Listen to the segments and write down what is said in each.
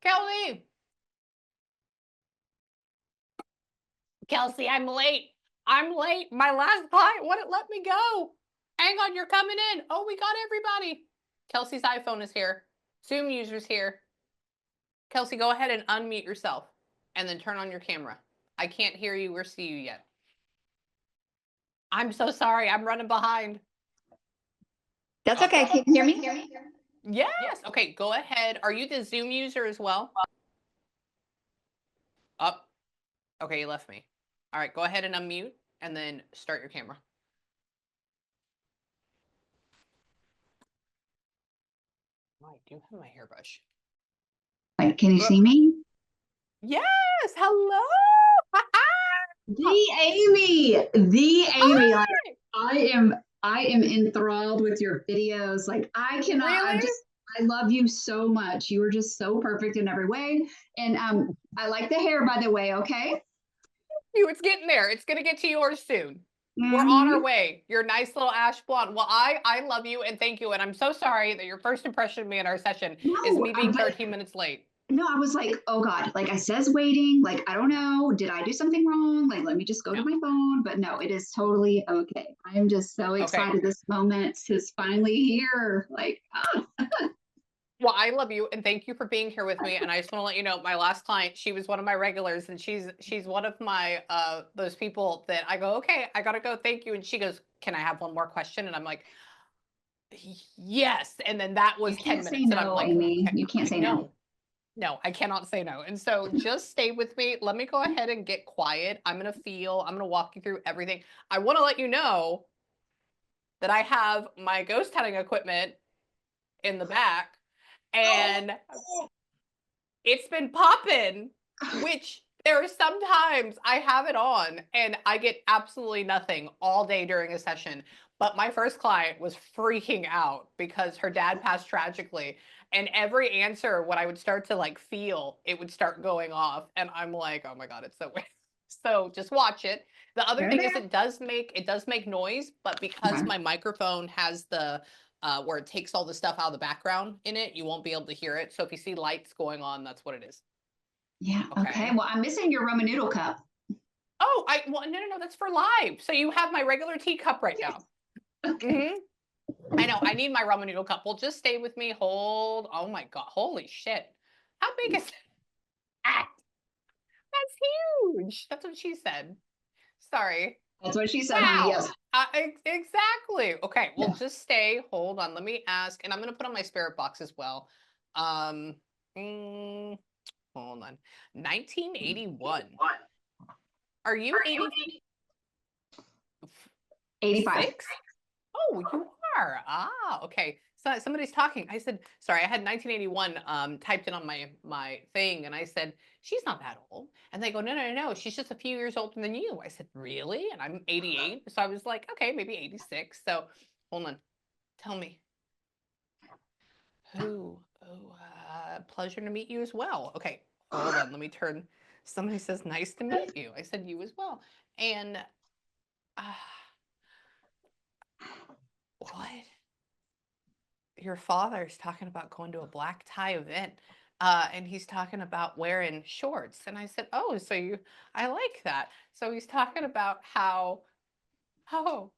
Kelsey! Kelsey, I'm late. I'm late. My last client wouldn't let me go. Hang on, you're coming in. Oh, we got everybody. Kelsey's iPhone is here. Zoom user's here. Kelsey, go ahead and unmute yourself and then turn on your camera. I can't hear you or see you yet. I'm so sorry. I'm running behind. That's okay. Can you hear me? Yes. Okay, go ahead. Are you the Zoom user as well? Up. Okay, you left me. All right, go ahead and unmute and then start your camera. I do have my hairbrush. Wait, can you see me? Yes. Hello. The Amy. Like, I am enthralled with your videos. Like, I cannot. Really? I love you so much. You are just so perfect in every way. And I like the hair, by the way. Okay. It's getting there. It's gonna get to yours soon. We're on our way. Your nice little ash blonde. Well, I love you and thank you. And I'm so sorry that your first impression of me in our session is me being 13 minutes late. No, I was like, oh God, like I says waiting, like, I don't know, did I do something wrong? Like, let me just go to my phone. But no, it is totally okay. I am just so excited this moment is finally here. Like, Well, I love you and thank you for being here with me. And I just want to let you know, my last client, she was one of my regulars, and she's one of my those people that I go, okay, I gotta go, thank you. And she goes, can I have one more question? And I'm like, yes. And then that was 10 minutes. No, and I'm like, Amy, you can't say no. No, I cannot say no. And so just stay with me. Let me go ahead and get quiet. I'm going to walk you through everything. I want to let you know that I have my ghost hunting equipment in the back, and it's been popping, which there are sometimes I have it on and I get absolutely nothing all day during a session. But my first client was freaking out because her dad passed tragically. And every answer, when I would start to like feel, it would start going off. And I'm like, oh my God, it's so weird. So just watch it. The other thing is it does make noise, but because my microphone has the where it takes all the stuff out of the background in it, you won't be able to hear it. So if you see lights going on, that's what it is. Yeah. Okay. Well, I'm missing your Roman noodle cup. Oh, no, that's for live. So you have my regular teacup right now. Okay. I know. I need my ramen noodle cup. Well, just stay with me. Hold. Oh my God. Holy shit. How big is that? That's huge. That's what she said. Sorry. That's what she said. Wow. Yes. Exactly. Okay. Well, just stay. Hold on. Let me ask. And I'm going to put on my spirit box as well. Hold on. 1981. Are you 85? Oh, you are. Ah, okay. So somebody's talking. I said, sorry, I had 1981 typed in on my thing, and I said, she's not that old. And they go, no, she's just a few years older than you. I said, really? And I'm 88. So I was like, okay, maybe 86. So hold on. Tell me. Pleasure to meet you as well. Okay, hold on. Let me turn. Somebody says, nice to meet you. I said, you as well. And what? Your father's talking about going to a black tie event, and he's talking about wearing shorts. And I said, oh, so I like that. So he's talking about how, oh,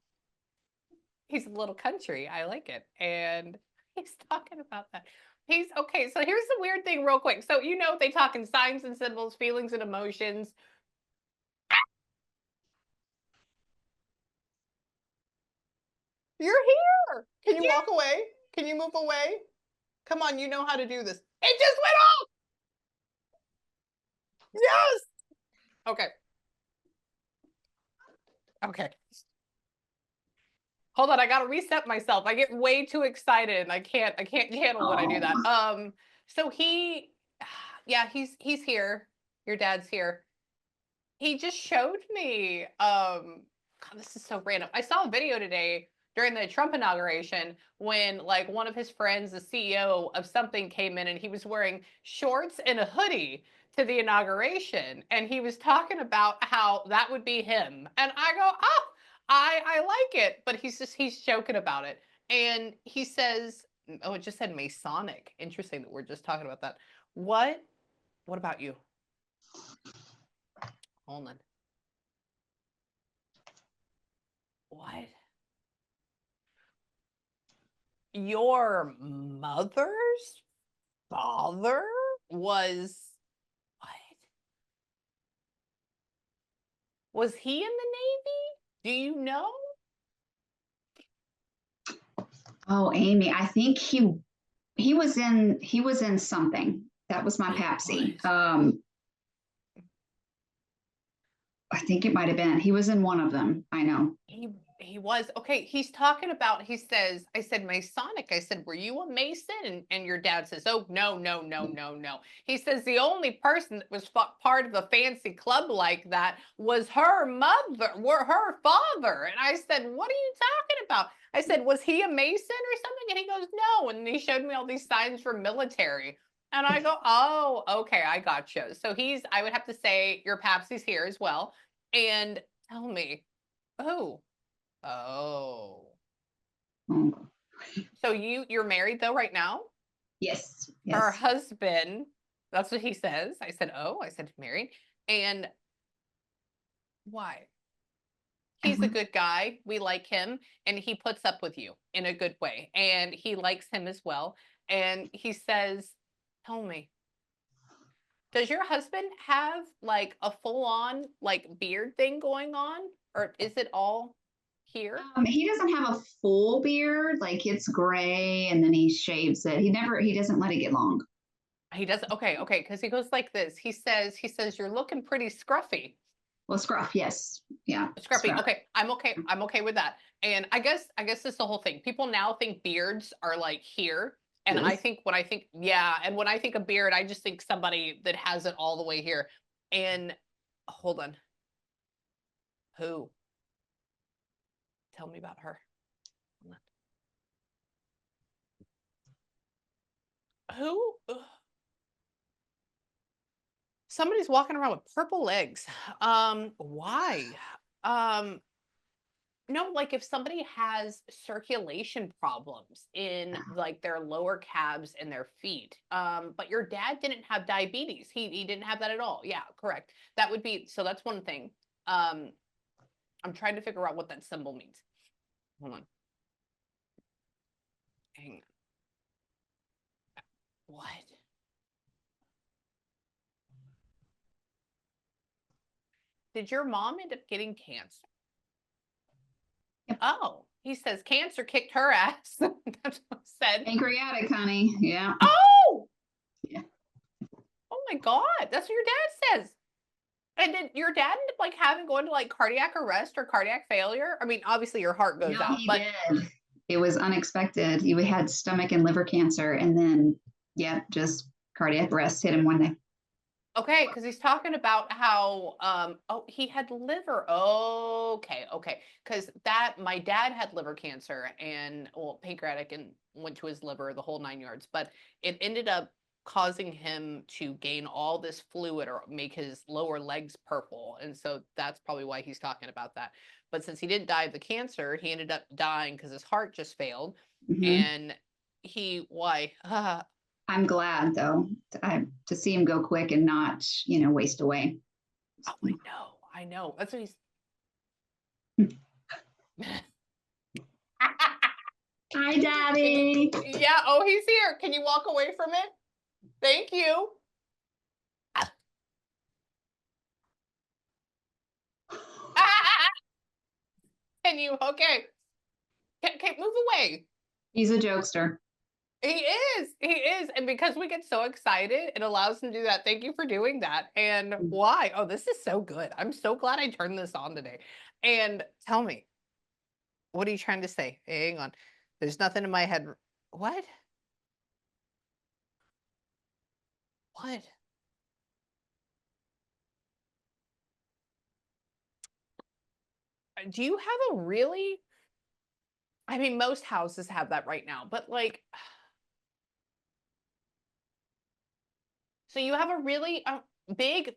he's a little country. I like it. And he's talking about that. Okay. So here's the weird thing real quick. So, they talk in signs and symbols, feelings and emotions. You're here. Can you walk away? Can you move away? Come on, you know how to do this. It just went off. Yes. Okay. Okay. Hold on, I gotta reset myself. I get way too excited and I can't handle when I do that. So yeah, he's here. Your dad's here. He just showed me, God, this is so random. I saw a video today during the Trump inauguration when like one of his friends, the CEO of something, came in and he was wearing shorts and a hoodie to the inauguration. And he was talking about how that would be him. And I go, oh, I like it. But he's joking about it. And he says, oh, it just said Masonic. Interesting that we're just talking about that. What What about you? Hold on. What? Your mother's father was what? Was he in the Navy? Do you know? Oh, Amy, I think he was in something. That was my Papsy. I think it might have been. He was in one of them. I know. He was okay. He's talking about. He says, "I said Masonic." I said, "Were you a Mason?" And your dad says, "Oh no, no, no, no, no." He says the only person that was part of a fancy club like that was her mother, her father. And I said, "What are you talking about?" I said, "Was he a Mason or something?" And he goes, "No." And he showed me all these signs for military. And I go, "Oh, okay, I got you." So I would have to say, your Papsy's here as well. And tell me, oh. Oh. Oh. So you're married though right now? Yes. Her Yes. husband, that's what he says. I said, "Oh," I said, "Married." And why? He's a good guy. We like him and he puts up with you in a good way and he likes him as well. And he says, "Tell me, does your husband have like a full on like beard thing going on or is it all here?" He doesn't have a full beard, like it's gray and then he shaves it. He doesn't let it get long. He does. Okay, okay, because he goes like this. He says, "You're looking pretty scruffy." Well, scruff, yes. Yeah. Scruffy. Scruff. Okay, I'm okay. I'm okay with that. And I guess that's the whole thing. People now think beards are like here. And I Yes. think when I think, yeah, and when I think of beard, I just think somebody that has it all the way here. And hold on. Who? Tell me about her. Hold on. Who? Ugh. Somebody's walking around with purple legs. Why? Um, No, like if somebody has circulation problems in like their lower calves and their feet, but your dad didn't have diabetes. He didn't have that at all. Yeah, correct. That would be so. That's one thing. Um, I'm trying to figure out what that symbol means. Hold on. Hang on. What? Did your mom end up getting cancer? Yep. Oh, he says cancer kicked her ass. That's what it said. Pancreatic, honey. Yeah. Oh, Yeah. oh my God. That's what your dad says. And did your dad end up like having going to like cardiac arrest or cardiac failure? I mean, obviously your heart goes No, out, he but did. It was unexpected. He had stomach and liver cancer, and then, yeah, just cardiac arrest hit him one day. okay, because he's talking about how oh he had liver. Okay, okay. Because that my dad had liver cancer and well pancreatic and went to his liver, the whole 9 yards, but it ended up causing him to gain all this fluid or make his lower legs purple. And so that's probably why he's talking about that. But since he didn't die of the cancer, he ended up dying because his heart just failed. Mm-hmm. And he why? I'm glad though to see him go quick and not, waste away. Oh, I know. I know. That's what he's. Hi, Daddy. Yeah. Oh, he's here. Can you walk away from it? Thank you. Can you? Okay. Okay, move away. He's a jokester. He is. He is. And because we get so excited, it allows him to do that. Thank you for doing that. And why? Oh, this is so good. I'm so glad I turned this on today. And tell me, what are you trying to say? Hang on. There's nothing in my head. What? What? Do you have a really I mean, most houses have that right now, but like so you have a really big,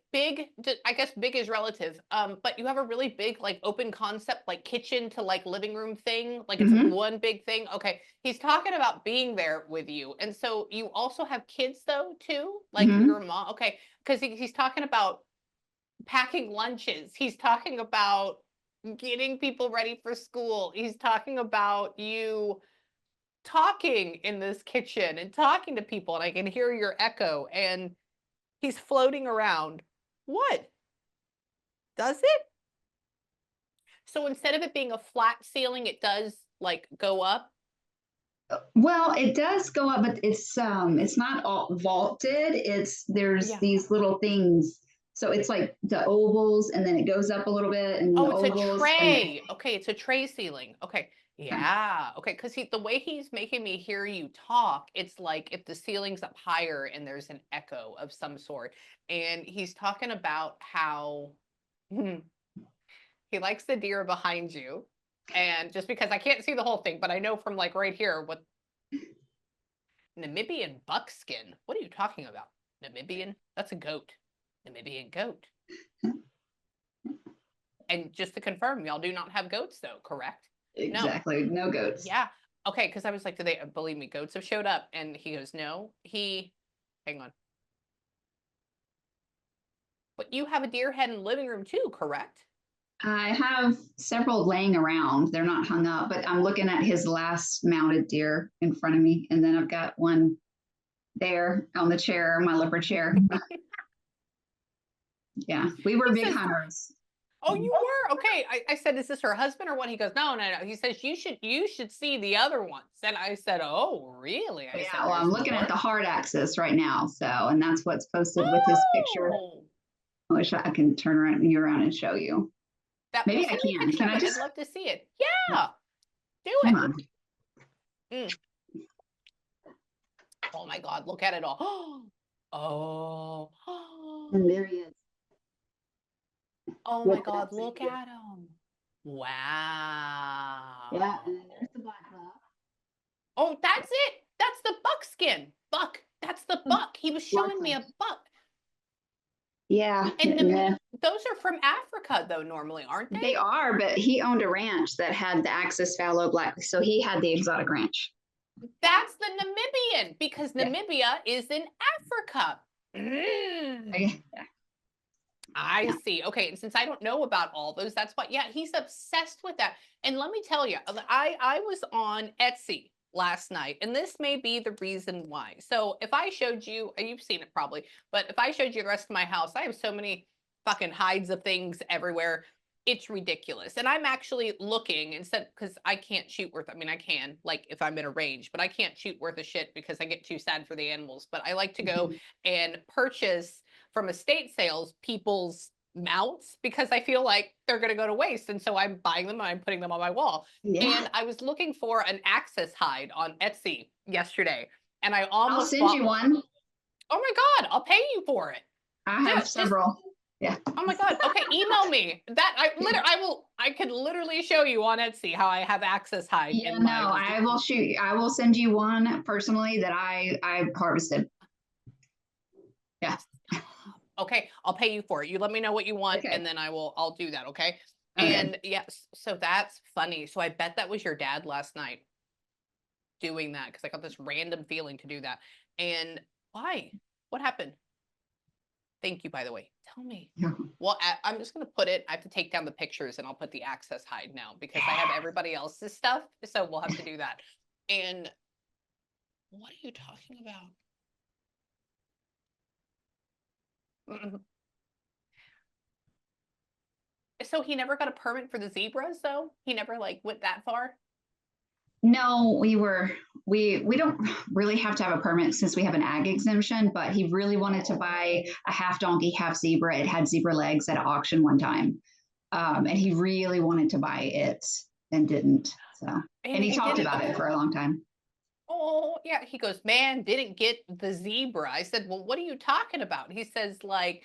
I guess big is relative. But you have a really big, like, open concept, like kitchen to like living room thing. Like it's Hmm. one big thing. Okay. He's talking about being there with you. And so you also have kids though, too? Like Hmm. your mom. Okay. Because he's talking about packing lunches. He's talking about getting people ready for school. He's talking about you talking in this kitchen and talking to people. And I can hear your echo. And he's floating around. What? Does it? So instead of it being a flat ceiling, it does like go up? Well, it does go up, but it's not all vaulted. There's Yeah. these little things. So it's like the ovals, and then it goes up a little bit, and then Oh, the it's a ovals, and then tray. Okay, it's a tray ceiling. Okay. Yeah. Okay, because the way he's making me hear you talk, it's like if the ceiling's up higher and there's an echo of some sort. And he's talking about how he likes the deer behind you. And just because I can't see the whole thing, but I know from like right here what Namibian buckskin. What are you talking about? Namibian? That's a goat. Namibian goat. And just to confirm, y'all do not have goats though, correct? No. exactly no goats. Yeah. Okay, because I was like, do they believe me? Goats have showed up. And he goes, no. Hang on. But you have a deer head in the living room too, correct? I have several laying around. They're not hung up, but I'm looking at his last mounted deer in front of me, and then I've got one there on the chair, my leopard chair. Yeah, we were He big says, hunters. oh, you were? Okay. I said, is this her husband or what? He goes, no, no, no. He says, you should see the other ones. And I said, oh, really? I said, Yeah, well, I'm there's looking at more? the hard axis right now. So, and that's what's posted with his picture. Oh, I wish I can turn around and show you. well, Maybe I send me a can. picture Can of I it. I'd just, love to see it. Yeah, do come it. on. Mm. Oh my God, look at it all. Oh, And there he is. oh my With God, that look saber. at him. Yeah, and then Wow. there's the black buck. Oh, that's it. That's the buckskin. Buck. That's the The buck. He was black showing me buck. a buck. Yeah, And yeah, those are from Africa, though, normally, aren't they? they are, but he owned a ranch that had the Axis fallow black, so he had the exotic ranch. That's the Namibian, because Yeah. Namibia is in Africa. Mm. Okay. Yeah. I Yeah. see. Okay, and since I don't know about all those, that's why. Yeah, he's obsessed with that. And let me tell you, I was on Etsy last night, and this may be the reason why. So if I showed you, you've seen it probably, but if I showed you the rest of my house, I have so many fucking hides of things everywhere. It's ridiculous. And I'm actually looking instead because I can't shoot worth. I mean, I can like if I'm in a range, but I can't shoot worth a shit because I get too sad for the animals. But I like to go and purchase from estate sales people's mounts because I feel like they're going to go to waste. And so I'm buying them and I'm putting them on my wall. Yeah. And I was looking for an axis hide on Etsy yesterday and I I'll almost send bought you one. one. Oh my God, I'll pay you for it. I have Just, several. Yeah. oh my God. Okay, email me. That I could literally show you on Etsy how I have axis hide Yeah, in no, my I will shoot. I will send you one personally that I harvested. Yeah. Okay, I'll pay you for it. You let me know what you want Okay. and then I'll do that, okay? Okay. And yes, so that's funny. So I bet that was your dad last night doing that because I got this random feeling to do that. And why? What happened? Thank you, by the way. Tell me. Yeah. Well, I'm just going to put it, I have to take down the pictures and I'll put the access hide now because I have everybody else's stuff. So we'll have to do that. And what are you talking about? Mm-mm. So he never got a permit for the zebras, though? He never like went that far? No, we don't really have to have a permit since we have an ag exemption, but he really wanted to buy a half donkey, half zebra. It had zebra legs at an auction one time. And he really wanted to buy it and didn't. So, And and he he talked didn't. about Okay. it for a long time. Oh, yeah. He goes, man, didn't get the zebra. I said, well, what are you talking about? He says, like,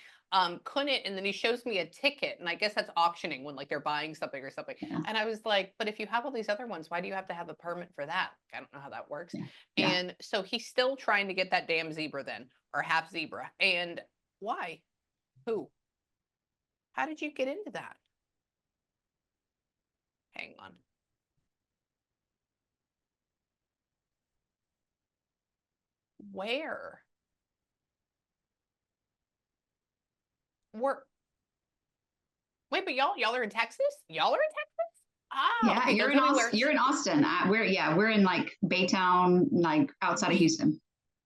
couldn't. And then he shows me a ticket. And I guess that's auctioning when like they're buying something or something. Yeah. And I was like, but if you have all these other ones, why do you have to have a permit for that? I don't know how that works. Yeah. Yeah. And so he's still trying to get that damn zebra then, or half zebra. And why? Who? How did you get into that? Hang on. Where? Wait, but y'all are in Texas? Y'all are in Texas? Oh, Yeah, okay. you're in Austin. You're in Austin. We're in like Baytown, like outside of Houston.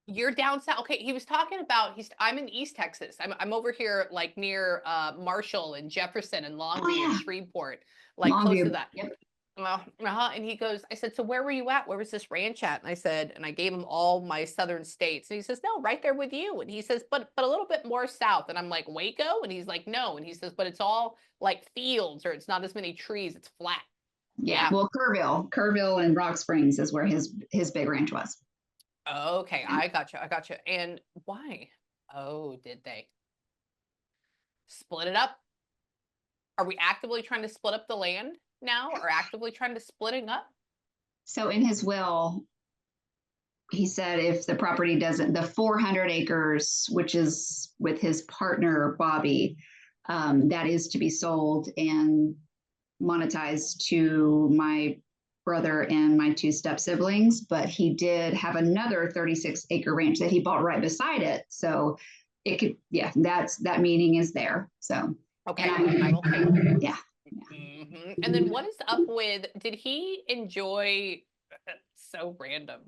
You're down south. Okay, he was talking about I'm in East Texas. I'm over here like near Marshall and Jefferson and Longview and Shreveport, like close to that. Yep. And he goes, I said, so where were you at? Where was this ranch at? And I said, and I gave him all my southern states. And he says, no, right there with you. And he says, but a little bit more south. And I'm like, Waco? And he's like, no. And he says, but it's all like fields, or it's not as many trees. It's flat. Yeah. Well, Kerrville and Rock Springs is where his big ranch was. Okay, I gotcha. And why? Oh, did they split it up? Are we actively trying to split up the land now, or actively trying to splitting up? So in his will, he said if the property doesn't, the 400 acres, which is with his partner, Bobby, that is to be sold and monetized to my brother and my two step siblings. But he did have another 36-acre ranch that he bought right beside it. So it could, yeah, that meaning is there. So, okay, yeah. Mm-hmm. And then what is up with, did he enjoy, so random,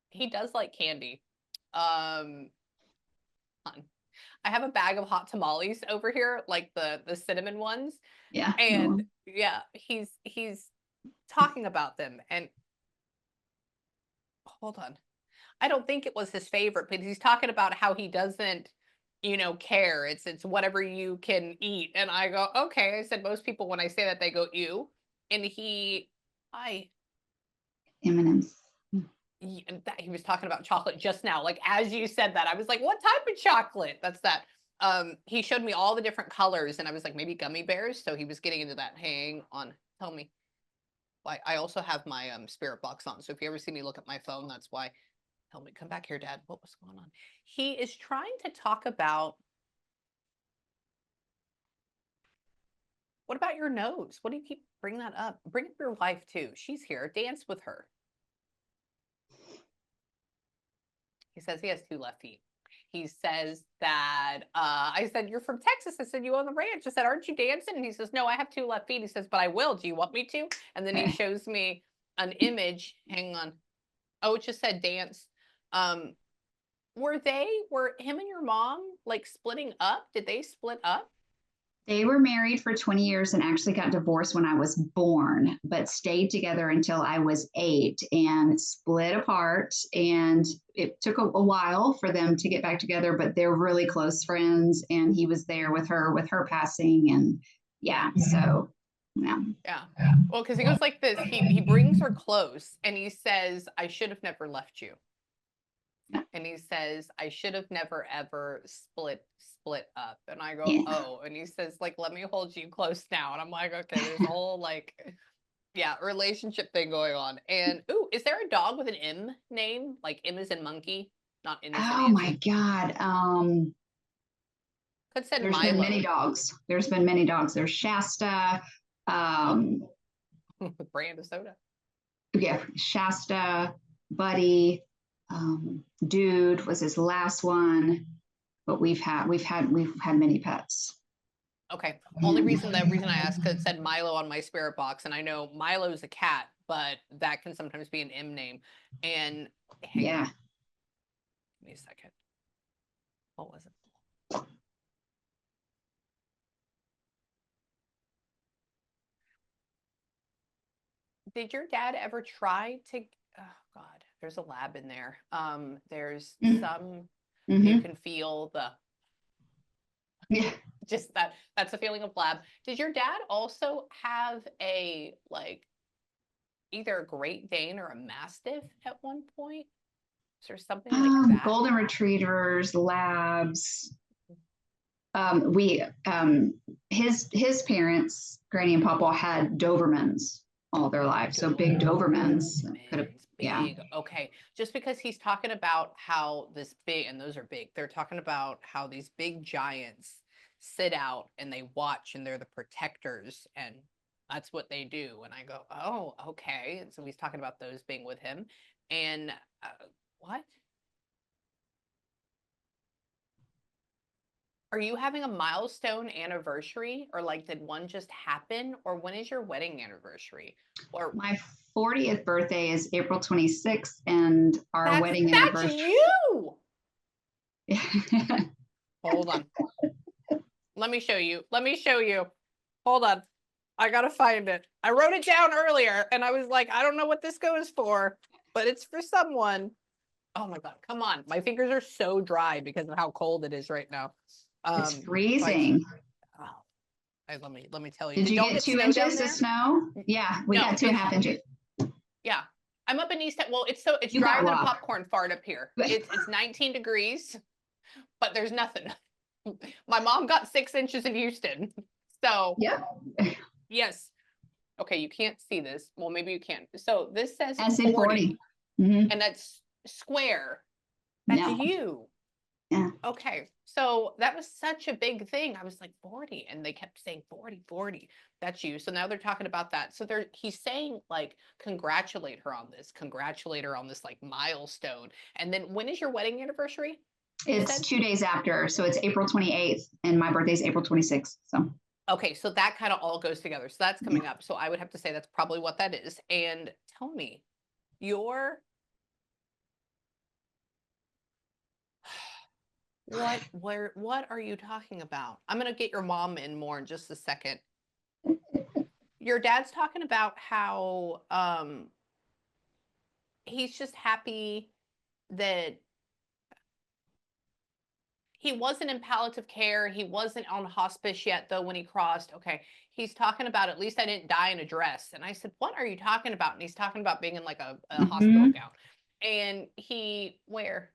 he does like candy. I have a bag of hot tamales over here, like the cinnamon ones. Yeah. And yeah, he's talking about them, and hold on. I don't think it was his favorite, but he's talking about how he doesn't, care. It's whatever you can eat. And I go, okay. I said, most people, when I say that, they go, ew. And M&Ms. He was talking about chocolate just now. Like, as you said that, I was like, what type of chocolate? That's that. He showed me all the different colors, and I was like, maybe gummy bears. So he was getting into that. Hang on. Tell me. I also have my spirit box on. So if you ever see me look at my phone, that's why. Tell me, come back here, Dad. What was going on? He is trying to talk about, what about your nose? What do you keep bringing that up? Bring up your wife too. She's here. Dance with her. He says he has 2 left feet. He says that, I said, you're from Texas. I said, you own the ranch. I said, aren't you dancing? And he says, no, I have 2 left feet. He says, but I will. Do you want me to? And then he shows me an image. Hang on. Oh, it just said dance. Were him and your mom like splitting up? Did they split up? They were married for 20 years and actually got divorced when I was born, but stayed together until I was 8 and split apart. And it took a while for them to get back together, but they're really close friends. And he was there with her passing. And yeah, so yeah. Yeah. Well, because he goes like this, he brings her close and he says, I should have never left you. And he says, I should have never ever split up. And I go, oh. And he says, like, let me hold you close now. And I'm like, okay, there's a whole like, yeah, relationship thing going on. And ooh, is there a dog with an M name? Like M as in monkey, not N as in Oh my God. Could said there's Milo. been many dogs. There's been many dogs. There's Shasta. Brand of soda. Yeah, Shasta, Buddy. Dude was his last one, but we've had many pets. Okay. Only reason I asked, because it said Milo on my spirit box, and I know Milo's a cat, but that can sometimes be an M name. And hang on. Give me a second. What was it? Did your dad ever try to? Oh God, there's a lab in there. There's some you can feel the. Just that's a feeling of lab. Did your dad also have a like either a Great Dane or a Mastiff at one point? Is there something like that? Golden Retrievers, labs. His parents, Granny and Papa, had Dobermans. all their lives. So big Dobermans could have, yeah. Big. Okay. Just because he's talking about how this big, and those are big, they're talking about how these big giants sit out and they watch and they're the protectors and that's what they do. And I go, oh, okay. And so he's talking about those being with him. And what? Are you having a milestone anniversary, or like did one just happen, or when is your wedding anniversary? Or my 40th birthday is April 26th, and our wedding anniversary. That's you. Hold on. Let me show you. Let me show you. Hold on. I gotta find it. I wrote it down earlier, and I was like, I don't know what this goes for, but it's for someone. Oh my God, come on. My fingers are so dry because of how cold it is right now. It's freezing. Let me tell you. Did you get 2 inches of snow? Yeah, we got 2.5 inches. Yeah. I'm up in East. Well, it's drier than a popcorn fart up here. It's 19 degrees, but there's nothing. My mom got 6 inches in Houston. So yeah. Yes. Okay, you can't see this. Well, maybe you can. So this says I say 40. And that's square. That's you. Yeah. Okay. So that was such a big thing. I was like 40 and they kept saying 40, 40. That's you. So now they're talking about that. So he's saying like, congratulate her on this, like milestone. And then when is your wedding anniversary? It's 2 days after. So it's April 28th and my birthday is April 26th. So. Okay. So that kind of all goes together. So that's coming up. So I would have to say that's probably what that is. And tell me, what are you talking about? I'm going to get your mom in more in just a second. Your dad's talking about how he's just happy that he wasn't in palliative care. He wasn't on hospice yet, though, when he crossed. Okay. He's talking about, at least I didn't die in a dress. And I said, what are you talking about? And he's talking about being in like a hospital gown. And where?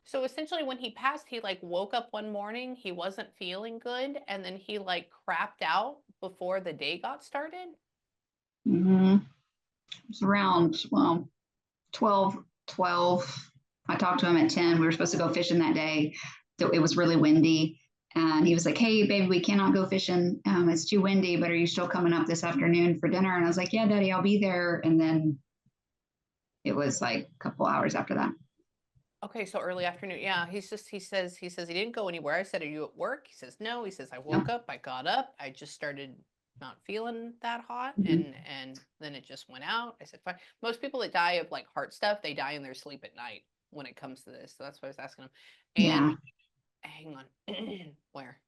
So essentially when he passed, he like woke up one morning, he wasn't feeling good, and then he like crapped out before the day got started. It was around 12. I talked to him at 10. We were supposed to go fishing that day. So it was really windy. And he was like, hey, baby, we cannot go fishing. It's too windy, but are you still coming up this afternoon for dinner? And I was like, yeah, Daddy, I'll be there. And then it was like a couple hours after that. Okay, so early afternoon. Yeah, he says he didn't go anywhere. I said, are you at work? He says, no. He says, I woke up, I got up, I just started not feeling that hot, and then it just went out. I said, fine. Most people that die of like heart stuff, they die in their sleep at night when it comes to this. So that's why I was asking him. And hang on. Where?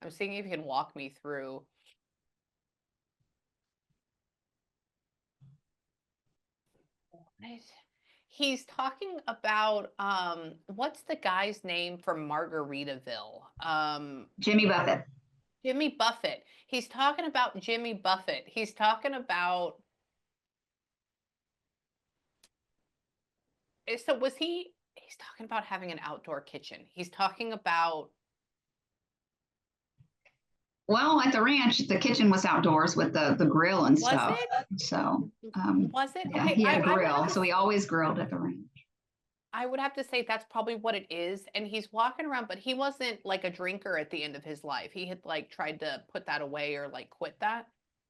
I'm seeing if you can walk me through. He's talking about what's the guy's name from Margaritaville? Jimmy Buffett. Jimmy Buffett. He's talking about Jimmy Buffett. He's talking about. So he's talking about having an outdoor kitchen. He's talking about. Well, at the ranch, the kitchen was outdoors with the grill and stuff. Was it? So was it? Yeah, okay, he had a grill, so he always grilled at the ranch. I would have to say that's probably what it is. And he's walking around, but he wasn't like a drinker at the end of his life. He had like tried to put that away or like quit that.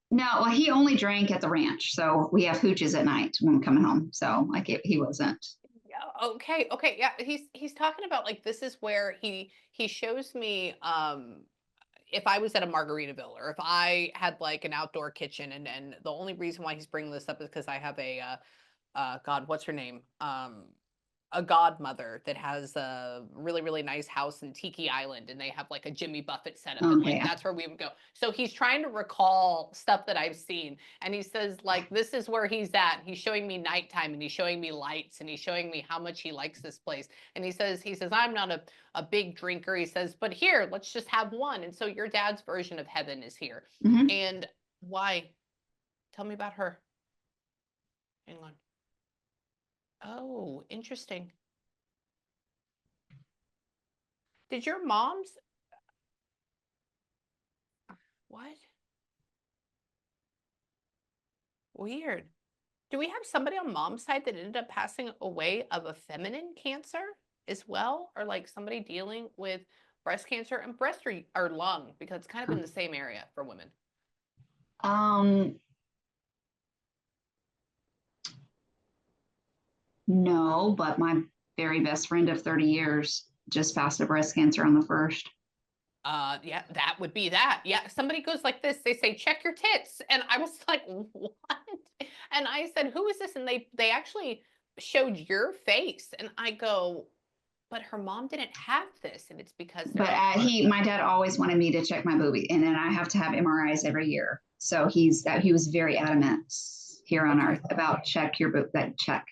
No, well, he only drank at the ranch. So we have hooches at night when we're coming home. So like he wasn't. Yeah, okay. Yeah. He's talking about like this is where he shows me if I was at a Margaritaville or if I had like an outdoor kitchen, and the only reason why he's bringing this up is because I have a God, what's her name? A godmother that has a really, really nice house in Tiki Island, and they have like a Jimmy Buffett setup. And like that's where we would go. So he's trying to recall stuff that I've seen. And he says, like, this is where he's at. He's showing me nighttime and he's showing me lights and he's showing me how much he likes this place. And he says, I'm not a big drinker. He says, but here, let's just have one. And so your dad's version of heaven is here. And why? Tell me about her. Hang on. Oh, interesting. Did your mom's? What? Weird. Do we have somebody on mom's side that ended up passing away of a feminine cancer as well? Or like somebody dealing with breast cancer and breast or lung, because it's kind of in the same area for women. No, but my very best friend of 30 years just passed of breast cancer on the 1st. Yeah, that would be that. Yeah, somebody goes like this. They say, check your tits. And I was like, what? And I said, who is this? And they actually showed your face. And I go, but her mom didn't have this. And it's because they're But my dad always wanted me to check my booby, and then I have to have MRIs every year. So he was very adamant here on Earth about check your boob,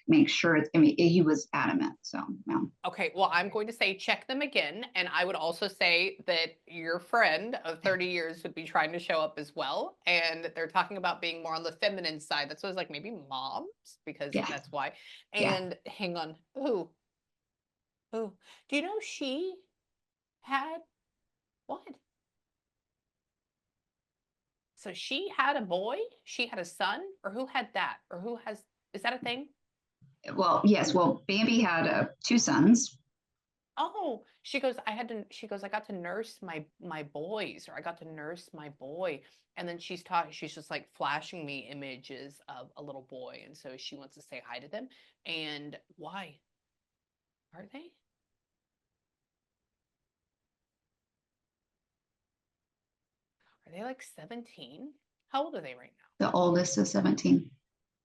make sure. I mean, he was adamant. So yeah. Okay, well, I'm going to say check them again. And I would also say that your friend of 30 years would be trying to show up as well. And they're talking about being more on the feminine side. That's why I was like, maybe moms, because that's why. And hang on. Ooh. Do you know she had what? So she had a boy? She had a son? Or who had that? Or is that a thing? Well, yes. Well, Bambi had 2 sons. Oh, she goes, I got to nurse my boys, or I got to nurse my boy. And then she's just like flashing me images of a little boy. And so she wants to say hi to them. And why? Are they? Are they like 17? How old are they right now? The oldest is 17.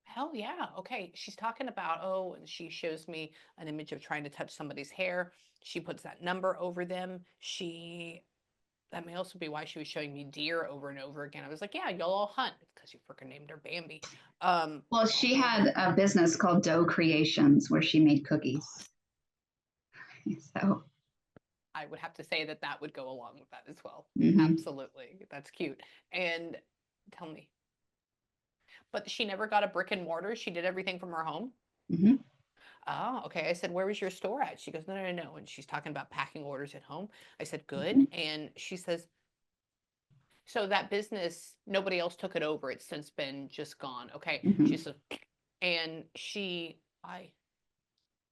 Hell yeah. Okay. She's talking about, and she shows me an image of trying to touch somebody's hair. She puts that number over them. That may also be why she was showing me deer over and over again. I was like, yeah, y'all all hunt. It's because you freaking named her Bambi. Well, she had a business called Dough Creations where she made cookies. So I would have to say that would go along with that as well. Mm-hmm. Absolutely. That's cute. And tell me. But she never got a brick and mortar. She did everything from her home. Mm-hmm. Oh, okay. I said, where was your store at? She goes, no, no, no. And she's talking about packing orders at home. I said, good. Mm-hmm. And she says, so that business, nobody else took it over. It's since been just gone. Okay. Mm-hmm. She said,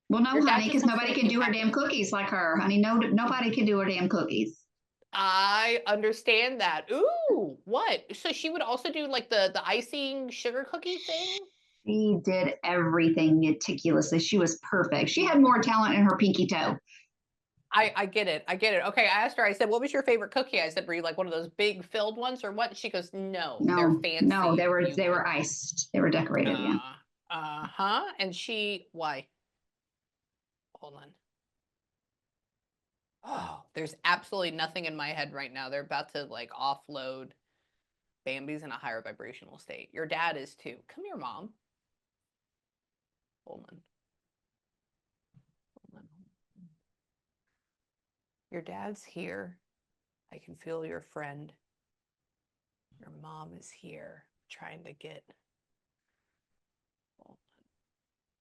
well, no, honey, because nobody can do her damn cookies like her, honey. No, nobody can do her damn cookies. I understand that. Ooh, what? So she would also do like the icing sugar cookie thing? She did everything meticulously. She was perfect. She had more talent in her pinky toe. I get it. I get it. Okay, I asked her, I said, what was your favorite cookie? I said, were you like one of those big filled ones or what? She goes, no, they're fancy. No, they were iced. They were decorated, yeah. Uh-huh. And why? Hold on. Oh, there's absolutely nothing in my head right now. They're about to like offload. Bambi's in a higher vibrational state. Your dad is too. Come here, mom. Hold on. Your dad's here. I can feel your friend. Your mom is here trying to get.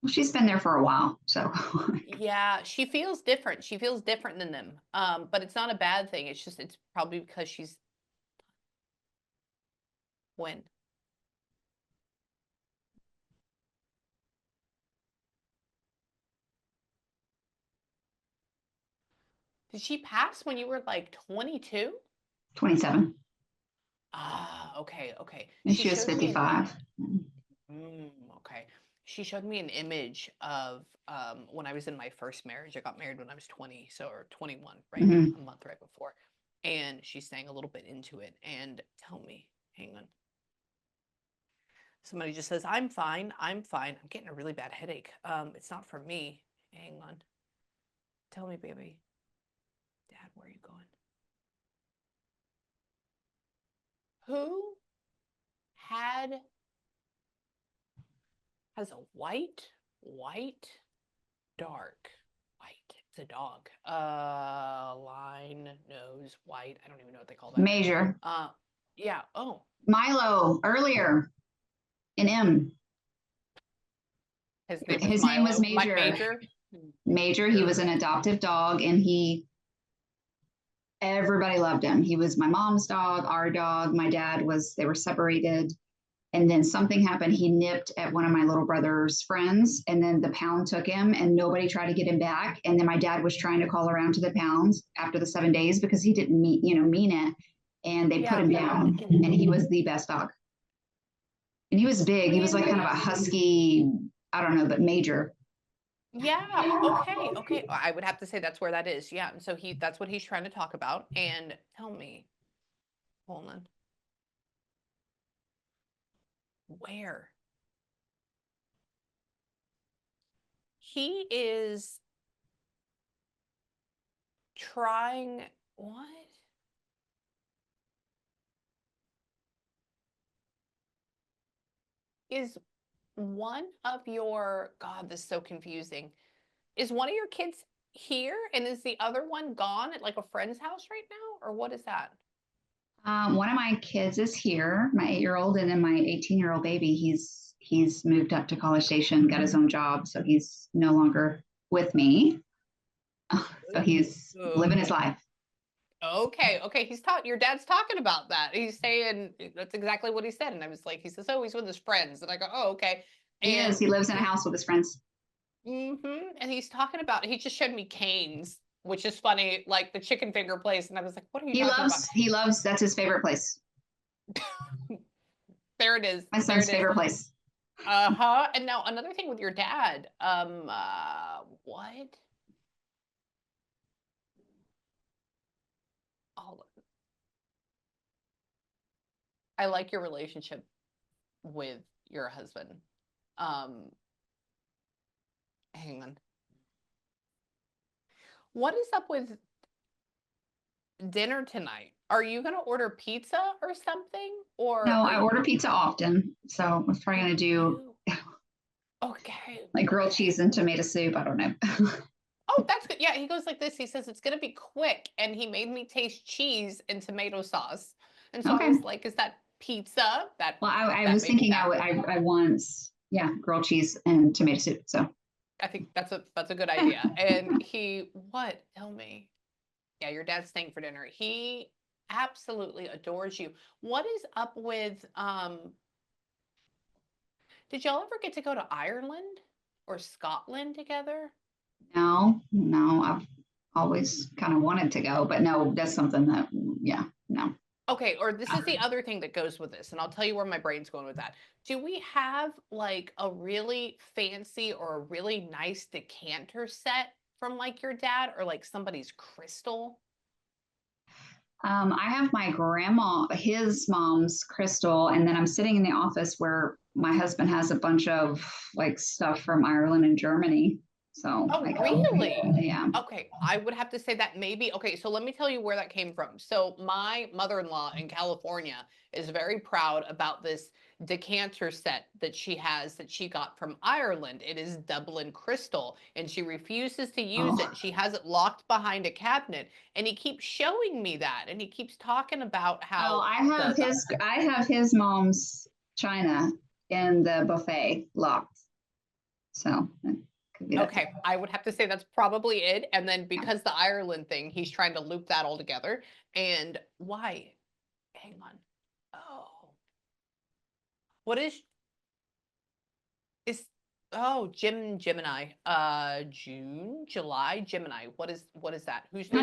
Well, she's been there for a while, so. Yeah, she feels different. She feels different than them. But it's not a bad thing. It's probably because she's. When? Did she pass when you were like 22? 27. Ah, okay. And she was 55. Okay. She showed me an image of when I was in my first marriage. I got married when I was 20, or 21, right? Mm-hmm. A month right before. And she's saying a little bit into it. And tell me, hang on. Somebody just says, I'm fine. I'm getting a really bad headache. It's not for me. Hang on. Tell me, baby. Dad, where are you going? Who has a white, dark, white. It's a dog. Line, nose, white. I don't even know what they call that. Major. Yeah. Oh. Milo, earlier. In M. His name was Major. Major. He was an adoptive dog, and he Everybody loved him. He was my mom's dog, our dog. My dad was, they were separated. And then something happened. He nipped at one of my little brother's friends, and then the pound took him, and nobody tried to get him back. And then my dad was trying to call around to the pounds after the 7 days because he didn't mean it. And they put him down, and he was the best dog. And he was big. He was like kind of a husky, I don't know, but major. Yeah. Okay. Okay. I would have to say that's where that is. Yeah. And so that's what he's trying to talk about. And tell me, hold on. Where? He is trying what? Is one of your God, this is so confusing. Is one of your kids here and is the other one gone at like a friend's house right now? Or what is that? One of my kids is here, my 8-year-old, and then my 18-year-old baby. He's moved up to College Station, got his own job, so he's no longer with me. So he's living his life. Okay, okay. Your dad's talking about that. He's saying that's exactly what he said. And I was like, he says, oh, he's with his friends. And I go, oh, okay. He And is. He lives in a house with his friends. and he's talking about, he just showed me Cane's, which is funny, like the chicken finger place. And I was like, what are you talking about? He loves, that's his favorite place. There it is. My son's favorite place. Uh-huh. And now another thing with your dad. What? Oh, I like your relationship with your husband. Um, hang on. What is up with dinner tonight? Are you going to order pizza or something? Or no, I order pizza often. So I was probably going to do okay, like grilled cheese and tomato soup. I don't know. Oh, that's good. Yeah, he goes like this. He says it's going to be quick. And he made me taste cheese and tomato sauce. And so I was like, is that pizza? Well, I was thinking I want, grilled cheese and tomato soup. So I think that's a good idea. And what? Tell me. Yeah, your dad's staying for dinner. He absolutely adores you. What is up with did y'all ever get to go to Ireland or Scotland together? no, I've always kind of wanted to go, but no, that's something that, no. Okay, or this is the other thing that goes with this, and I'll tell you where my brain's going with that. Do we have like a really fancy or a really nice decanter set from like your dad or like somebody's crystal? I have my grandma, his mom's crystal, and then I'm sitting in the office where my husband has a bunch of like stuff from Ireland and Germany. So, Oh, really? Yeah. Okay, I would have to say that maybe. Okay, so let me tell you where that came from. So my mother-in-law in California is very proud about this decanter set that she has that she got from Ireland. It is Dublin crystal, and she refuses to use it. She has it locked behind a cabinet, and he keeps showing me that, and he keeps talking about how. Oh, I have his mom's china in the buffet locked. So Okay, I would have to say that's probably it. And then because the Ireland thing, he's trying to loop that all together. And why? Hang on. Oh, what is Gemini. June, July, Gemini. What is that? Who's the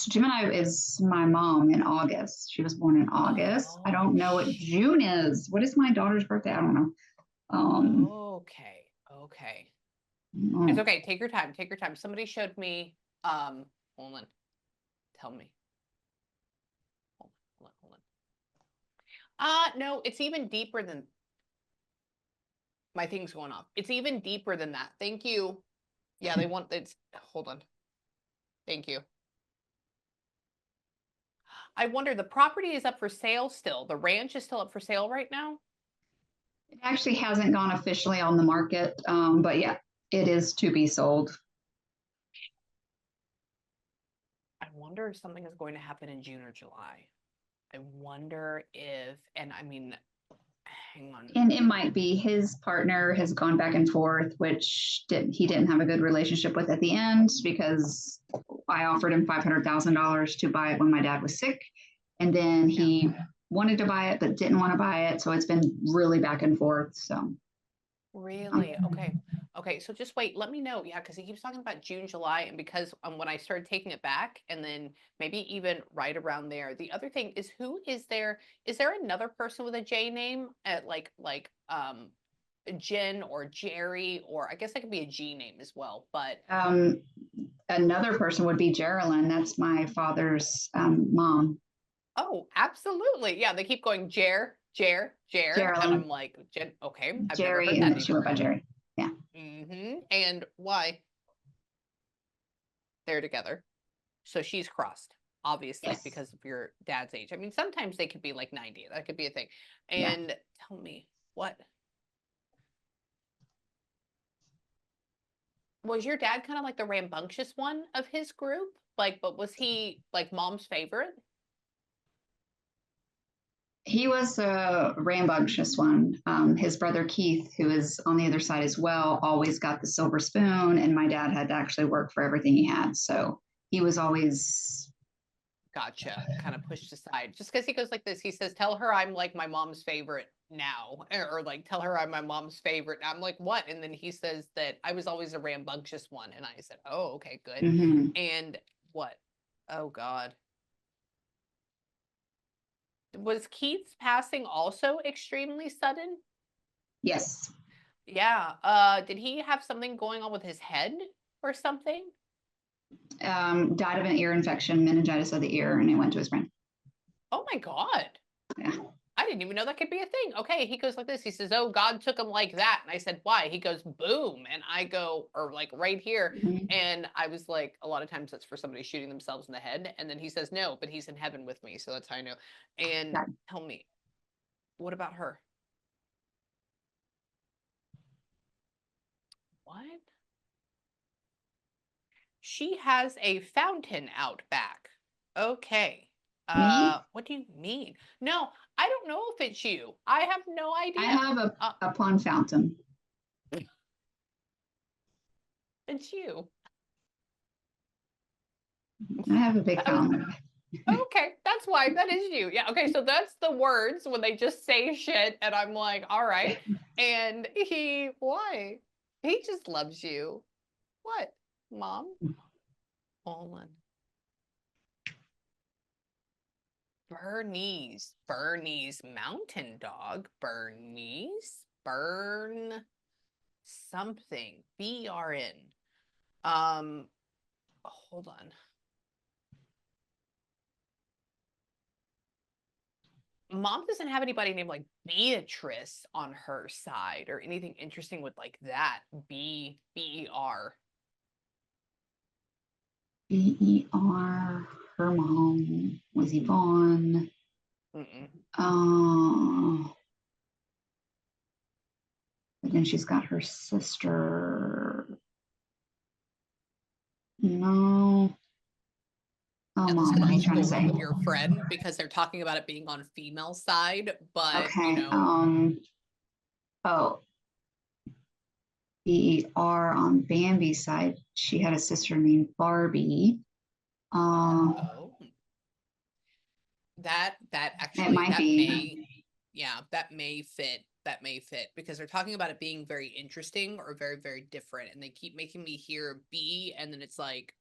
Gemini is my mom in August. She was born in August. I don't know what June is. What is my daughter's birthday? I don't know. Okay. It's okay. Take your time. Take your time. Somebody showed me. Hold on. Tell me. Hold on. No, it's even deeper than my thing's going off. It's even deeper than that. Thank you. Yeah, they want it's. Hold on. Thank you. I wonder, the property is up for sale still. The ranch is still up for sale right now. It actually hasn't gone officially on the market, but yeah, it is to be sold. I wonder if something is going to happen in June or July. I wonder if, and I mean, hang on. And it might be his partner has gone back and forth, which he didn't have a good relationship with at the end, because I offered him $500,000 to buy it when my dad was sick. And then he wanted to buy it, but didn't want to buy it. So it's been really back and forth. So. Really? Okay. Okay. So just wait, let me know. Yeah. Cause he keeps talking about June, July. And because when I started taking it back and then maybe even right around there, the other thing is is there another person with a J name at Jen or Jerry, or I guess that could be a G name as well, but. Another person would be Geraldine. That's my father's mom. Oh, absolutely. Yeah. They keep going, Jer. And I'm like, Jen, okay. I've never Jerry, heard and that then name. she went by Jerry. Yeah. And why? They're together. So she's crossed, obviously, Yes. because of your dad's age. I mean, sometimes they could be like 90. That could be a thing. Yeah. And tell me, what? Was your dad kind of like the rambunctious one of his group? Like, but was he like mom's favorite? He was a rambunctious one. His brother Keith, who is on the other side as well, always got the silver spoon, and my dad had to actually work for everything he had. So he was always. Gotcha. Kind of pushed aside. Just because he goes like this, he says, "Tell her I'm like my mom's favorite now," or like, "Tell her I'm my mom's favorite." And I'm like, "What?" And then he says that I was always a rambunctious one, and I said, "Oh, okay, good." Mm-hmm. And what? Oh God. Was Keith's passing also extremely sudden? Yes. Yeah. Did he have something going on with his head or something? Died of an ear infection, meningitis of the ear, and it went to his brain. Oh my God. Yeah. I didn't even know that could be a thing. Okay, he goes like this. He says, "Oh, God took him like that." And I said, "Why?" He goes, "Boom." And I go, or like right here. Mm-hmm. And I was like, a lot of times that's for somebody shooting themselves in the head. And then he says, "No, but he's in heaven with me." So that's how I know. And tell me, what about her? What? She has a fountain out back. Okay. Me? What do you mean? No, I don't know if it's you. I have no I idea. have a pond fountain. It's you. I have a big fountain. Okay, that's why. That is you. Yeah. Okay. So that's the words when they just say shit, and I'm like, all right. And why? He just loves you. What, mom? Olin. Bernie's mountain dog. Burn something. BRN. Hold on. Mom doesn't have anybody named like Beatrice on her side or anything interesting with like that. B-E-R. BER. Her mom was Yvonne. But then she's got her sister. No. Oh, Now, this mom, could what are you also trying go to well say? with your friend because they're talking about it being on female side, but Okay. Oh, BER on Bambi's side, she had a sister named Barbie. oh, that It actually might be. that may fit. That may fit because they're talking about it being very interesting or very, very different. And they keep making me hear B and then it's like,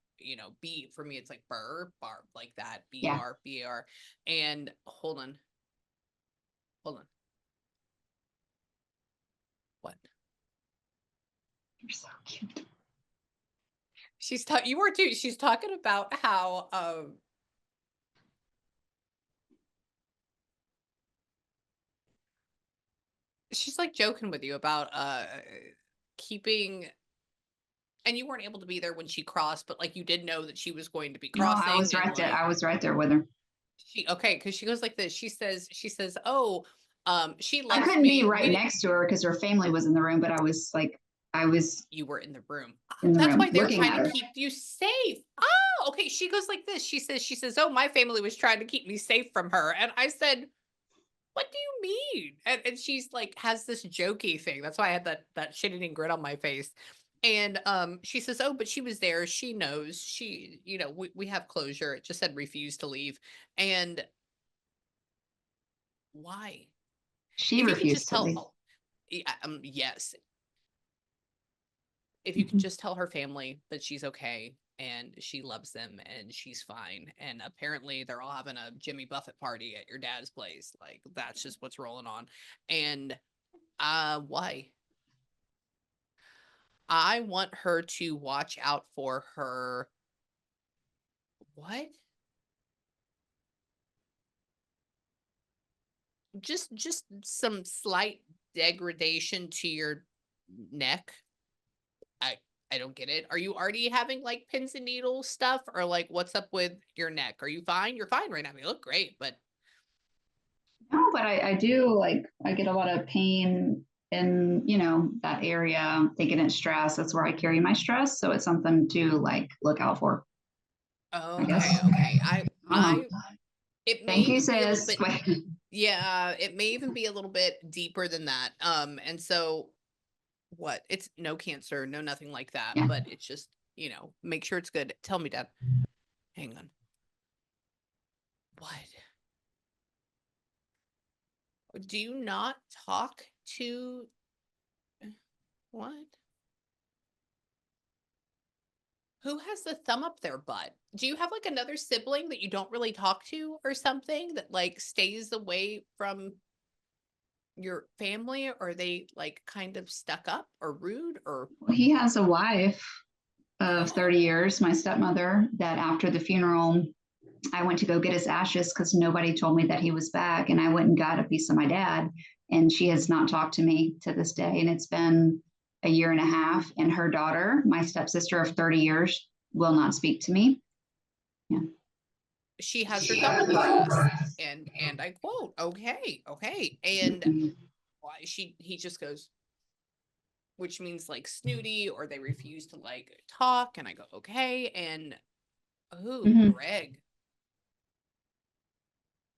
B for me, it's like bar, like that, Yeah. B-R. And hold on. What? You're so cute. You were too. She's talking about how, she's like joking with you about, keeping, and you weren't able to be there when she crossed, but like you did know that she was going to be No, I crossing was and right there. like I was right there with her. okay, because she goes like this. She says, "Oh, she I loves couldn't be me." right next to her because her family was in the room, but I was You were in the room. in the That's room why they're looking trying at to her. keep you safe. Oh, okay. She goes like this. She says, "Oh, my family was trying to keep me safe from her." And I said, what do you mean? And she's like, has this jokey thing. That's why I had that shit-eating grin on my face. And she says, oh, but she was there. She knows. She, we have closure. It just said refuse to leave. And why? She If you could refused just to leave. tell, yes, if you could just tell her family that she's okay and she loves them and she's fine. And apparently they're all having a Jimmy Buffett party at your dad's place. Like that's just what's rolling on. And why? I want her to watch out for her. What? Just some slight degradation to your neck. I I don't get it. Are you already having like pins and needles stuff or like what's up with your neck? Are you fine? You're fine right now. You look great, but No, but I do like, I get a lot of pain in, that area. I'm thinking it's stress. That's where I carry my stress. So it's something to like look out for, I okay, guess. okay. Uh-huh. It may Thank you, even be a little sis. bit, yeah, it may even be a little bit deeper than that. And so what? It's no cancer, no nothing like that, Yeah. but it's just, make sure it's good. Tell me, Dad. Hang on. What? Do you not talk to what? Who has the thumb up their butt? Do you have like another sibling that you don't really talk to or something that like stays away from your family? Or are they like kind of stuck up or rude or He has a wife of 30 years, my stepmother, that after the funeral, I went to go get his ashes because nobody told me that he was back. And I went and got a piece of my dad. And she has not talked to me to this day. And it's been a year and a half. And her daughter, my stepsister of 30 years, will not speak to me. Yeah. she has her thumb up her ass? And I quote, okay, okay. And why he just goes, which means like snooty, or they refuse to like talk. And I go, okay. And oh, Mm-hmm. Greg.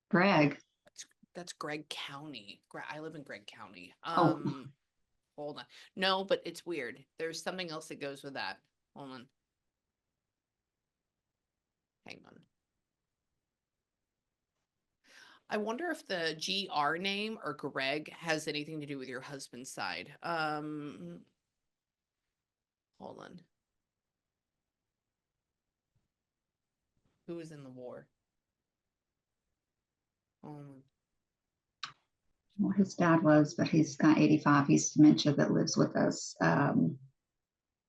Greg. That's Gregg County. I live in Gregg County. Oh, Hold on. No, but it's weird. There's something else that goes with that. Hold on. Hang on. I wonder if the GR name or Greg has anything to do with your husband's side. Hold on. Who was in the war? well, his dad was, but he's got 85. He's dementia that lives with us.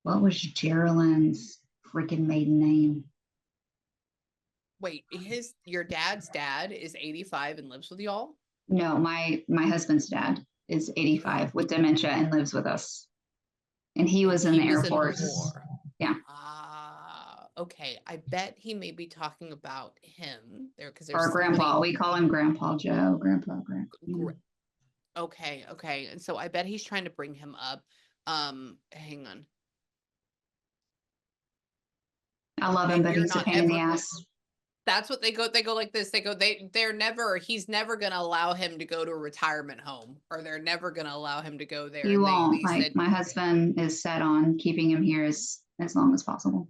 What was Geraldine's freaking maiden name? Wait, your dad's dad is 85 and lives with y'all? No, my husband's dad is 85 with dementia and lives with us. And he And was in he the Air was in the Force. war. Yeah. Okay. I bet he may be talking about him there because there's Or somebody. Grandpa. We call him Grandpa Joe. Grandpa. Okay, okay. And so I bet he's trying to bring him up. Hang on. I love him, And but you're he's a not pain in the ever. ass. That's what they go like this. He's never gonna allow him to go to a retirement home, or they're never gonna allow him to go there. He And won't. they Like said, my husband is set on keeping him here as long as possible.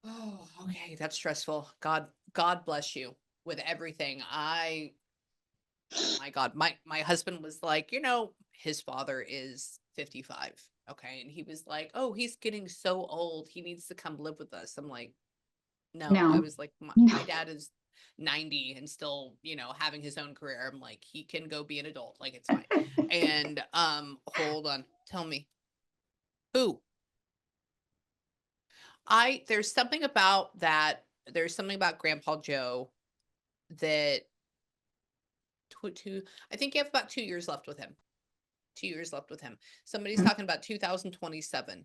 oh, okay, that's stressful. God bless you with everything. My God, my husband was like, his father is 55. Okay. And he was like, oh, he's getting so old. He needs to come live with us. I'm like, no. I No. was like, No. my dad is 90 and still, having his own career. I'm like, he can go be an adult. Like it's fine. And hold on. Tell me. Who? There's something about that. There's something about Grandpa Joe that I think you have about 2 years left with him. 2 years left with him. Somebody's talking about 2027.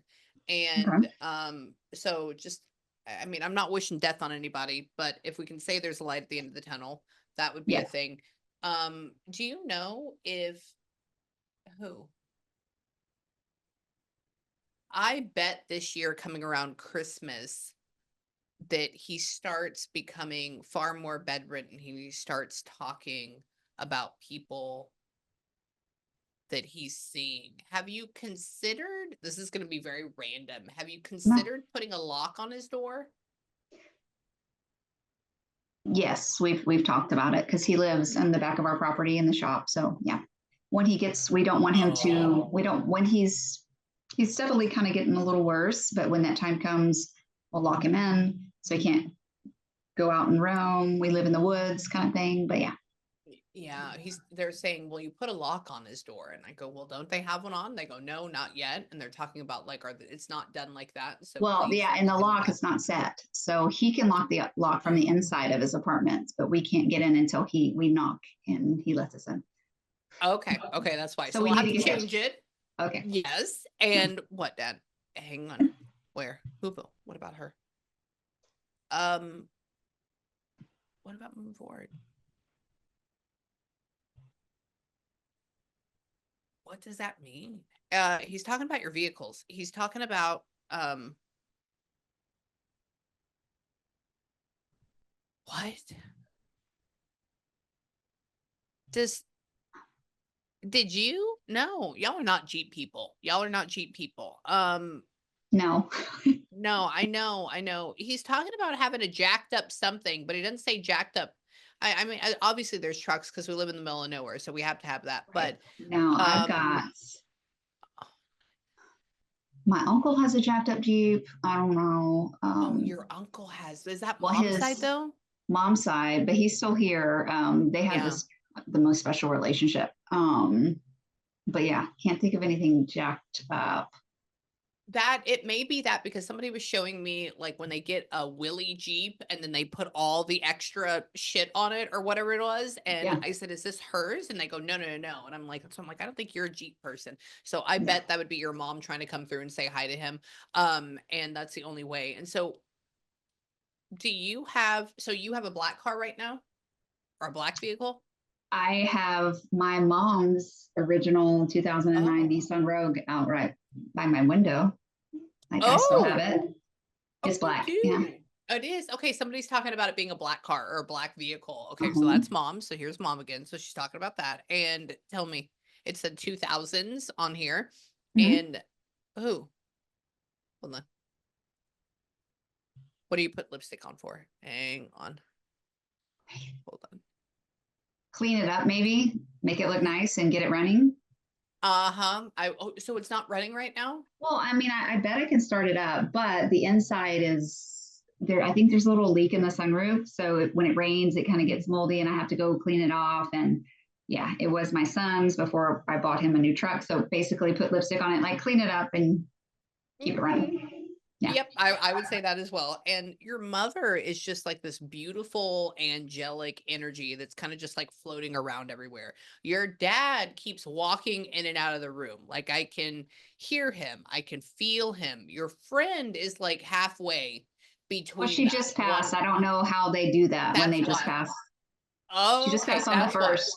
Okay. And so just, I mean, I'm not wishing death on anybody, but if we can say there's a light at the end of the tunnel, that would be a Yeah. thing. Do you know if who? I bet this year coming around Christmas that he starts becoming far more bedridden. He starts talking about people that he's seeing. Have you considered, this is going to be very random, have you considered putting a lock on his door? Yes, we've talked about it because he lives in the back of our property in the shop. So yeah, when he gets, we don't want him to. We don't when he's steadily kind of getting a little worse. But when that time comes, we'll lock him in so he can't go out and roam. We live in the woods, kind of thing. But yeah. Yeah, they're saying, well, you put a lock on his door. And I go, well, don't they have one on? They go, no, not yet. And they're talking about like, it's not done like that. So what Well, do you yeah, think and to the do with lock that? is not set, so he can lock the lock from the inside of his apartment, but we can't get in until we knock and he lets us in. Okay, that's why. So So we we'll need have to to get change it. okay. Yes. And what, Dad? Hang on. Where? Whoville? What about her? What about moving forward? What does that mean? He's talking about your vehicles. He's talking about what? Did you? No, y'all are not Jeep people. Y'all are not Jeep people. No. No, I know. He's talking about having a jacked up something, but he doesn't say jacked up. I mean, obviously there's trucks because we live in the middle of nowhere, so we have to have that. Right. But No, I've got my uncle has a jacked up Jeep. I don't know. Oh, your uncle has. Is that Well, mom's side his though? mom's side, but he's still here. They have Yeah. the most special relationship. But yeah, can't think of anything jacked up. That it may be that because somebody was showing me like when they get a Willy Jeep and then they put all the extra shit on it or whatever it was. And Yeah. I said, is this hers? And they go, no. And I'm like, I don't think you're a Jeep person. So I Yeah. bet that would be your mom trying to come through and say hi to him. And that's the only way. And so you have a black car right now or a black vehicle? I have my mom's original 2009 Oh. Nissan Rogue out right by my window. I still have it. It's You black. Yeah. do. It is. Okay, somebody's talking about it being a black car or a black vehicle. Okay, so that's mom. So here's mom again. So she's talking about that. And tell me, it said 2000s on here. And oh, hold on. What do you put lipstick on for? Hang on. Hold on. Clean it up, maybe make it look nice and get it running. So it's not running right now? Well, I mean, I bet I can start it up, but the inside is there. I think there's a little leak in the sunroof. So when it rains, it kind of gets moldy and I have to go clean it off. And yeah, it was my son's before I bought him a new truck. So basically put lipstick on it, like clean it up and keep it running. Yeah. Yep, I would say that as well. And your mother is just like this beautiful angelic energy that's kind of just like floating around everywhere. Your dad keeps walking in and out of the room. Like I can hear him, I can feel him. Your friend is like halfway between Well, she just passed. I don't know how they do that when they just pass. She just passed on the first.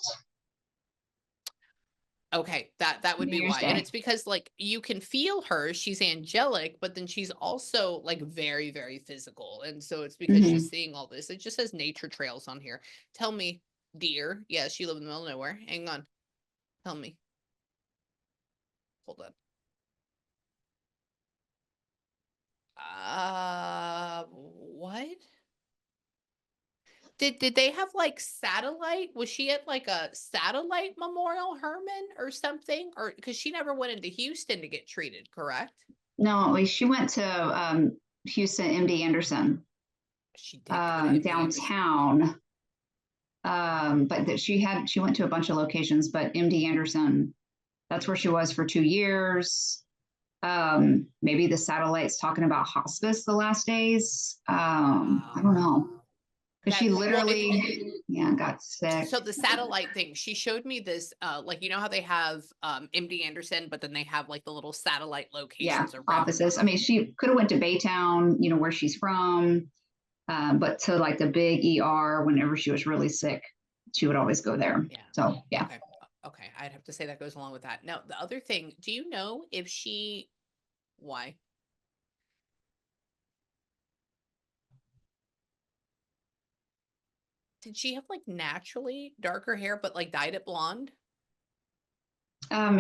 Okay, that would be why. And it's because like you can feel her, she's angelic, but then she's also like very, very physical. And so it's because she's seeing all this. It just says nature trails on here. Tell me, dear. Yes, you live in the middle of nowhere. Hang on. Tell me. Hold on. What? Did they have like satellite? Was she at like a satellite Memorial Herman or something? Or because she never went into Houston to get treated, correct? No, she went to Houston MD Anderson. She did go to MD downtown. But she went to a bunch of locations, but MD Anderson, that's where she was for 2 years. Maybe the satellite's talking about hospice the last days. I don't know. Because she literally, got sick. So the satellite thing, she showed me this, like, you know how they have MD Anderson, but then they have like the little satellite locations around offices. I mean, she could have went to Baytown, where she's from, but to like the big ER, whenever she was really sick, she would always go there. Yeah. So, yeah. Okay. I'd have to say that goes along with that. Now, the other thing, do you know if why? Did she have like naturally darker hair, but like dyed it blonde?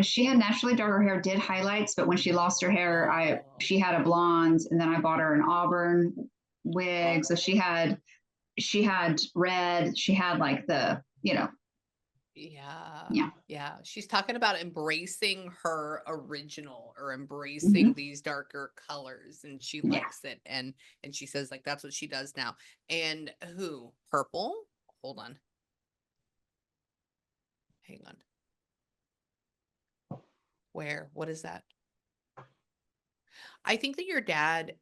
She had naturally darker hair, did highlights, but when she lost her hair, Oh. she had a blonde, and then I bought her an auburn Oh. wig. So she had red. She had like the, Yeah. yeah. Yeah. She's talking about embracing her original or embracing Hmm. these darker colors and she Yeah. likes it and she says like that's what she does now. And who? Purple? Hold on. Hang on. Where? What is that? I think that your dad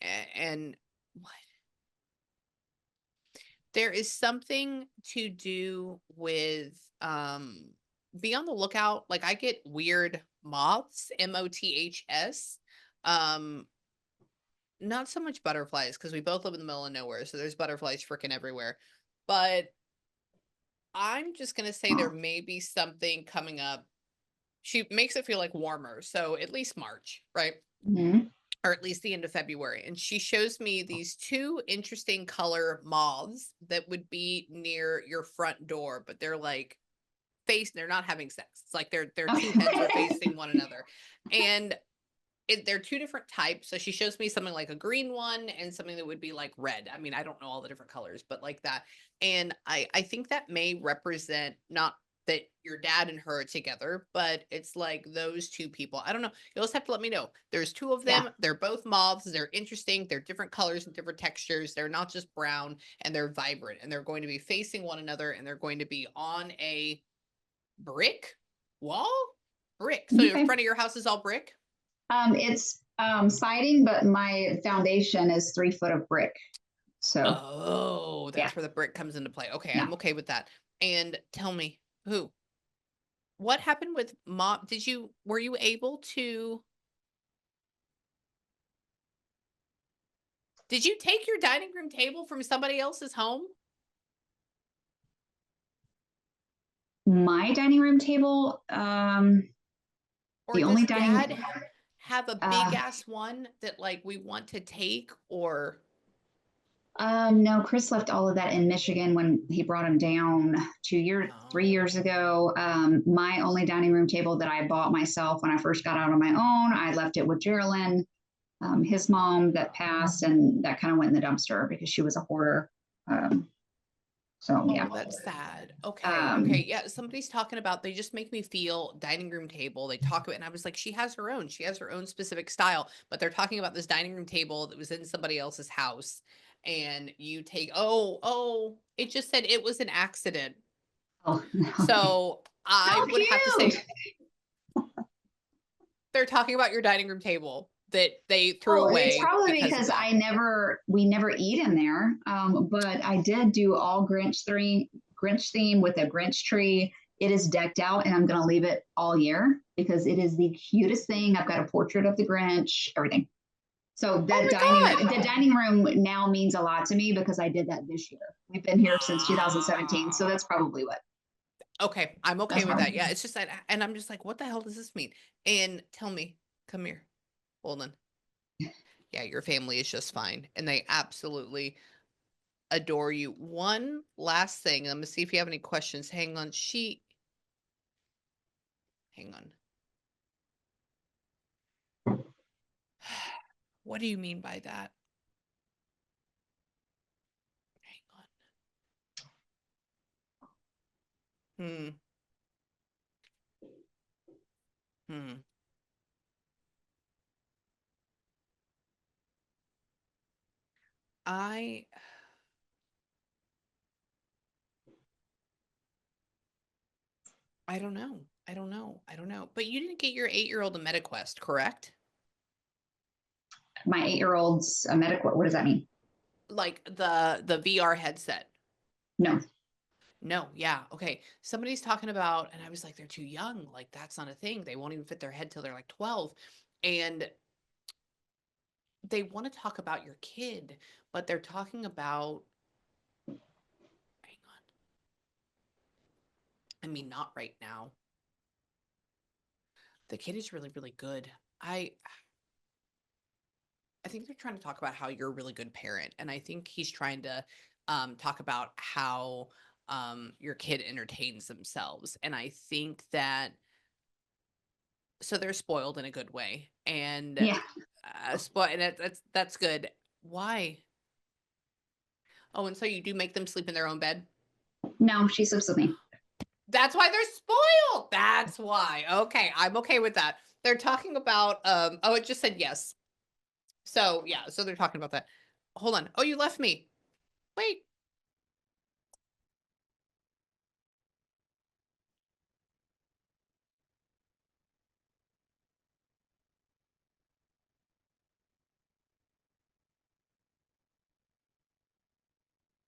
and what? There is something to do with be on the lookout. Like I get weird moths, moths. Um Not so much butterflies because we both live in the middle of nowhere, so there's butterflies freaking everywhere. But I'm just gonna say there may be something coming up. She makes it feel like warmer, so at least March, right? Hmm. Or at least the end of February. And she shows me these two interesting color moths that would be near your front door, but they're like they're not having sex. It's like their two heads are Okay. facing one another. And they're two different types. So she shows me something like a green one and something that would be like red. I mean, I don't know all the different colors, but like that. And I think that may represent not that your dad and her are together, but it's like those two people. I don't know. You'll just have to let me know. There's two of Yeah. them. They're both moths. They're interesting. They're different colors and different textures. They're not just brown and they're vibrant and they're going to be facing one another and they're going to be on a brick wall. Brick. So in Okay. front of your house is all brick. It's siding, but my foundation is 3 foot of brick. So Oh, yeah, that's where the brick comes into play. Okay, yeah. I'm okay with that. And tell me, what happened with mom? Were you able to, did you take your dining room table from somebody else's home? My dining room table, Or the only does dining, dad have a big uh, ass one that like we want to take or no, Chris left all of that in Michigan when he brought him down 3 years oh, ago. My only dining room table that I bought myself when I first got out on my own, I left it with Geraldine, his mom that passed, and that kind of went in the dumpster because she was a hoarder. Um, so yeah. oh, that's sad. Okay, okay. Um, Yeah, somebody's talking about they just make me feel dining room table. They talk about and I was like, she has her own. She has her own specific style, but they're talking about this dining room table that was in somebody else's house. And you take, it just said it was an accident. oh, okay. So I So would have to say cute. they're talking about your dining room table that they threw Oh, it's away probably because of because that. we never eat in there. But I did do all Grinch theme with a Grinch tree. It is decked out, and I'm going to leave it all year because it is the cutest thing. I've got a portrait of the Grinch, everything. So Oh my God. the dining room now means a lot to me because I did that this year. We've been here since 2017, so Ah. that's probably what. Okay, I'm okay That's with that. probably. Yeah, it's just that, and I'm just like, what the hell does this mean? And tell me, come here, hold on. Yeah, your family is just fine, and they absolutely adore you. One last thing, let me see if you have any questions. Hang on. What do you mean by that? Hang on. Hmm. Hmm. I I don't know. I don't know. I don't know. But you didn't get your 8-year-old a MetaQuest, correct? My 8-year old's a medical. What does that mean? Like the VR headset. No. No, yeah, okay. Somebody's talking about, and I was like, they're too young. Like, that's not a thing. They won't even fit their head till they're like 12. And they want to talk about your kid, but they're talking about, hang on. I mean, not right now. The kid is really, really good. I I think they're trying to talk about how you're a really good parent. And I think he's trying to talk about how your kid entertains themselves. And I think that, so they're spoiled in a good way, and Yeah. and that's good. Why? Oh, and so you do make them sleep in their own bed? No, she sleeps with me. That's why they're spoiled. That's why. Okay, I'm okay with that. They're talking about oh, it just said yes. So, yeah, so they're talking about that. Hold on. Oh, you left me. Wait.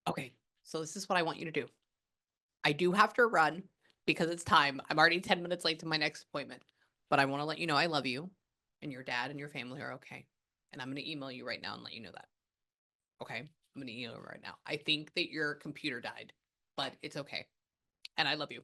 Okay. So this is what I want you to do. I do have to run because it's time. I'm already 10 minutes late to my next appointment. But I want to let you know I love you and your dad and your family are okay. And I'm going to email you right now and let you know that. Okay? I'm going to email you right now. I think that your computer died, but it's okay. And I love you.